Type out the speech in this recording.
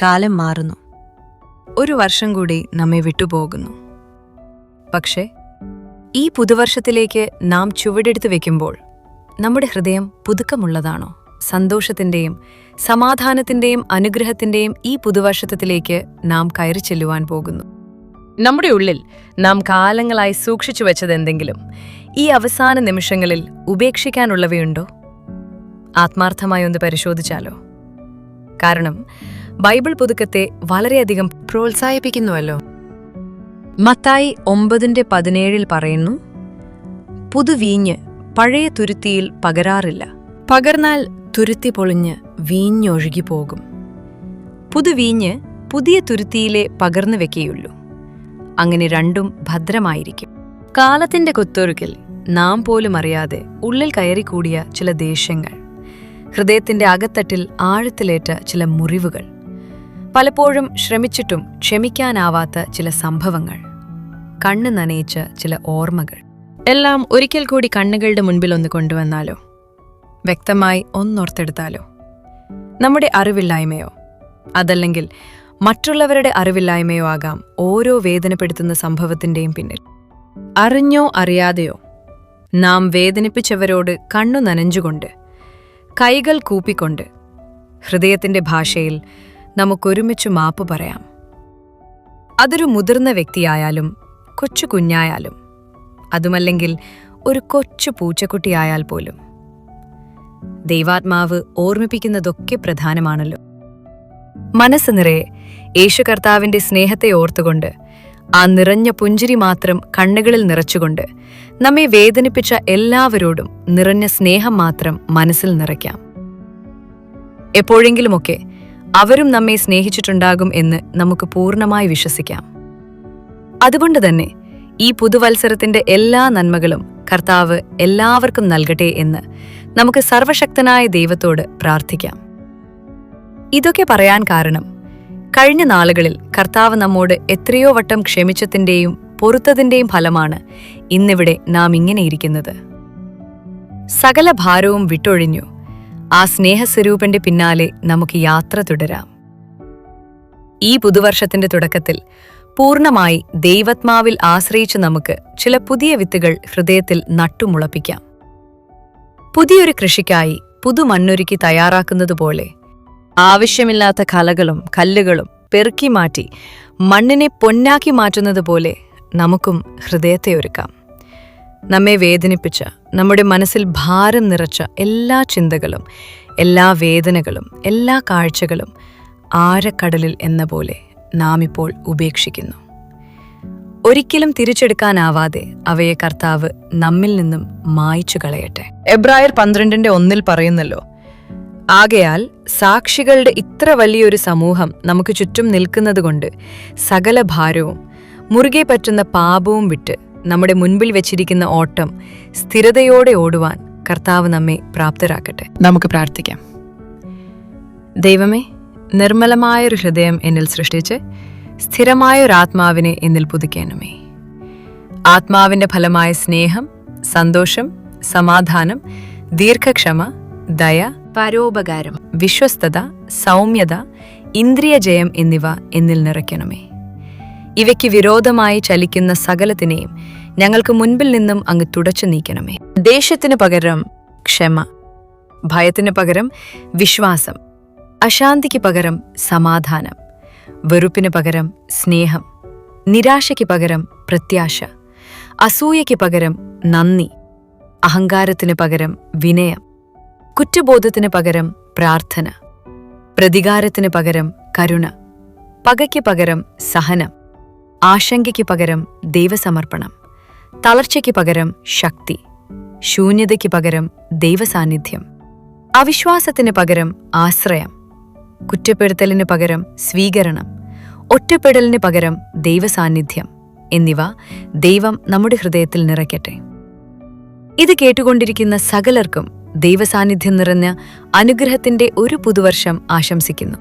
കാലം മാറുന്നു. ഒരു വർഷം കൂടി നമ്മെ വിട്ടുപോകുന്നു. പക്ഷേ ഈ പുതുവർഷത്തിലേക്ക് നാം ചുവടെടുത്ത് വെക്കുമ്പോൾ നമ്മുടെ ഹൃദയം പുതുക്കമുള്ളതാണോ? സന്തോഷത്തിന്റെയും സമാധാനത്തിന്റെയും അനുഗ്രഹത്തിന്റെയും ഈ പുതുവർഷത്തിലേക്ക് നാം കയറി ചെല്ലുവാൻ പോകുന്നു. നമ്മുടെ ഉള്ളിൽ നാം കാലങ്ങളായി സൂക്ഷിച്ചു വെച്ചതെന്തെങ്കിലും ഈ അവസാന നിമിഷങ്ങളിൽ ഉപേക്ഷിക്കാനുള്ളവയുണ്ടോ? ആത്മാർത്ഥമായി ഒന്ന് പരിശോധിച്ചാലോ? കാരണം ബൈബിൾ പുതുക്കത്തെ വളരെയധികം പ്രോത്സാഹിപ്പിക്കുന്നുവല്ലോ. മത്തായി 9:17 പറയുന്നു, പുതുവീഞ്ഞ് പഴയ തുരുത്തിയിൽ പകരാറില്ല, പകർന്നാൽ തുരുത്തി പൊളിഞ്ഞ് വീഞ്ഞൊഴുകിപ്പോകും. പുതുവീഞ്ഞ് പുതിയ തുരുത്തിയിലെ പകർന്നു വെക്കുകയുള്ളൂ. അങ്ങനെ രണ്ടും ഭദ്രമായിരിക്കും. കാലത്തിന്റെ കുത്തൊഴുക്കിൽ നാം പോലും അറിയാതെ ഉള്ളിൽ കയറിക്കൂടിയ ചില ദേഷ്യങ്ങൾ, ഹൃദയത്തിന്റെ അകത്തട്ടിൽ ആഴത്തിലേറ്റ ചില മുറിവുകൾ, പലപ്പോഴും ശ്രമിച്ചിട്ടും ക്ഷമിക്കാനാവാത്ത ചില സംഭവങ്ങൾ, കണ്ണ് നനയിച്ച ചില ഓർമ്മകൾ എല്ലാം ഒരിക്കൽ കൂടി കണ്ണുകളുടെ മുൻപിൽ ഒന്ന് കൊണ്ടുവന്നാലോ? വ്യക്തമായി ഒന്നോർത്തെടുത്താലോ? നമ്മുടെ അറിവില്ലായ്മയോ അതല്ലെങ്കിൽ മറ്റുള്ളവരുടെ അറിവില്ലായ്മയോ ആകാം ഓരോ വേദനപ്പെടുത്തുന്ന സംഭവത്തിന്റെയും പിന്നിൽ. അറിഞ്ഞോ അറിയാതെയോ നാം വേദനിപ്പിച്ചവരോട് കണ്ണു നനഞ്ഞുകൊണ്ട്, കൈകൾ കൂപ്പിക്കൊണ്ട്, ഹൃദയത്തിന്റെ ഭാഷയിൽ നമുക്കൊരുമിച്ചു മാപ്പ് പറയാം. അതൊരു മുതിർന്ന വ്യക്തിയായാലും കൊച്ചു കുഞ്ഞായാലും, അതുമല്ലെങ്കിൽ ഒരു കൊച്ചു പൂച്ചക്കുട്ടിയായാൽ പോലും. ദൈവാത്മാവ് ഓർമ്മിപ്പിക്കുന്നതൊക്കെ പ്രധാനമാണല്ലോ. മനസ്സ് നിറയെ യേശു കർത്താവിന്റെ സ്നേഹത്തെ ഓർത്തുകൊണ്ട്, ആ നിറഞ്ഞ പുഞ്ചിരി മാത്രം കണ്ണുകളിൽ നിറച്ചുകൊണ്ട്, നമ്മെ വേദനിപ്പിച്ച എല്ലാവരോടും നിറഞ്ഞ സ്നേഹം മാത്രം മനസ്സിൽ നിറയ്ക്കാം. എപ്പോഴെങ്കിലുമൊക്കെ അവരും നമ്മെ സ്നേഹിച്ചിട്ടുണ്ടാകും എന്ന് നമുക്ക് പൂർണ്ണമായി വിശ്വസിക്കാം. അതുകൊണ്ട് തന്നെ ഈ പുതുവത്സരത്തിന്റെ എല്ലാ നന്മകളും കർത്താവ് എല്ലാവർക്കും നൽകട്ടെ എന്ന് നമുക്ക് സർവശക്തനായ ദൈവത്തോട് പ്രാർത്ഥിക്കാം. ഇതൊക്കെ പറയാൻ കാരണം, കഴിഞ്ഞ നാളുകളിൽ കർത്താവ് നമ്മോട് എത്രയോ വട്ടം ക്ഷമിച്ചതിന്റെയും പൊറുത്തതിന്റെയും ഫലമാണ് ഇന്നിവിടെ നാം ഇങ്ങനെയിരിക്കുന്നത്. സകല ഭാരവും വിട്ടൊഴിഞ്ഞു ആ സ്നേഹസ്വരൂപന്റെ പിന്നാലെ നമുക്ക് യാത്ര തുടരാം. ഈ പുതുവർഷത്തിന്റെ തുടക്കത്തിൽ പൂർണ്ണമായി ദൈവാത്മാവിൽ ആശ്രയിച്ച് നമുക്ക് ചില പുതിയ വിത്തുകൾ ഹൃദയത്തിൽ നട്ടുമുളപ്പിക്കാം. പുതിയൊരു കൃഷിക്കായി പുതുമണ്ണൊരുക്കി തയ്യാറാക്കുന്നതുപോലെ ആവശ്യമില്ലാത്ത കലകളും കല്ലുകളും പെറുക്കി മാറ്റി മണ്ണിനെ പൊന്നാക്കി മാറ്റുന്നതുപോലെ നമുക്കും ഹൃദയത്തെ ഒരുക്കാം. നമ്മെ വേദനിപ്പിച്ച, നമ്മുടെ മനസ്സിൽ ഭാരം നിറച്ച എല്ലാ ചിന്തകളും, എല്ലാ വേദനകളും, എല്ലാ കാഴ്ചകളും ആഴക്കടലിൽ എന്ന പോലെ നാം ഇപ്പോൾ ഉപേക്ഷിക്കുന്നു. ഒരിക്കലും തിരിച്ചെടുക്കാനാവാതെ അവയെ കർത്താവ് നമ്മിൽ നിന്നും മായ്ച്ചു കളയട്ടെ. എബ്രായർ 12:1 പറയുന്നല്ലോ, ആകയാൽ സാക്ഷികളുടെ ഇത്ര വലിയൊരു സമൂഹം നമുക്ക് ചുറ്റും നിൽക്കുന്നതുകൊണ്ട് സകല ഭാരവും മുറുകെ പറ്റുന്ന പാപവും വിട്ട് നമ്മുടെ മുൻപിൽ വെച്ചിരിക്കുന്ന ഓട്ടം സ്ഥിരതയോടെ ഓടുവാൻ കർത്താവ് നമ്മെ പ്രാപ്തരാക്കട്ടെ. നമുക്ക് പ്രാർത്ഥിക്കാം. ദൈവമേ, നിർമ്മലമായൊരു ഹൃദയം എന്നിൽ സൃഷ്ടിച്ച് സ്ഥിരമായൊരാത്മാവിനെ എന്നിൽ പുതുക്കേണമേ. ആത്മാവിന്റെ ഫലമായ സ്നേഹം, സന്തോഷം, സമാധാനം, ദീർഘക്ഷമ, ദയ, പരോപകാരം, വിശ്വസ്തത, സൗമ്യത, ഇന്ദ്രിയജയം എന്നിവ എന്നിൽ നിറയ്ക്കണമേ. ഇവയ്ക്ക് വിരോധമായി ചലിക്കുന്ന സകലത്തിനെയും ഞങ്ങൾക്ക് മുൻപിൽ നിന്നും അങ്ങ് തുടച്ചു നീക്കണമേ. ദേഷ്യത്തിനു പകരം ക്ഷമ, ഭയത്തിനു പകരം വിശ്വാസം, അശാന്തിക്ക് പകരം സമാധാനം, വെറുപ്പിനു പകരം സ്നേഹം, നിരാശയ്ക്ക് പകരം പ്രത്യാശ, അസൂയയ്ക്ക് പകരം നന്ദി, അഹങ്കാരത്തിനു പകരം വിനയം, കുറ്റബോധത്തിനു പകരം പ്രാർത്ഥന, പ്രതികാരത്തിനു പകരം കരുണ, പകയ്ക്ക് പകരം സഹനം, ആശങ്കയ്ക്ക് പകരം ദൈവസമർപ്പണം, തളർച്ചയ്ക്ക് പകരം ശക്തി, ശൂന്യതയ്ക്ക് പകരം ദൈവസാന്നിധ്യം, അവിശ്വാസത്തിന് പകരം ആശ്രയം, കുറ്റപ്പെടുത്തലിന് പകരം സ്വീകരണം, ഒറ്റപ്പെടലിന് പകരം ദൈവസാന്നിധ്യം എന്നിവ ദൈവം നമ്മുടെ ഹൃദയത്തിൽ നിറയ്ക്കട്ടെ. ഇത് കേട്ടുകൊണ്ടിരിക്കുന്ന സകലർക്കും ദൈവസാന്നിധ്യം നിറഞ്ഞ അനുഗ്രഹത്തിന്റെ ഒരു പുതുവർഷം ആശംസിക്കുന്നു.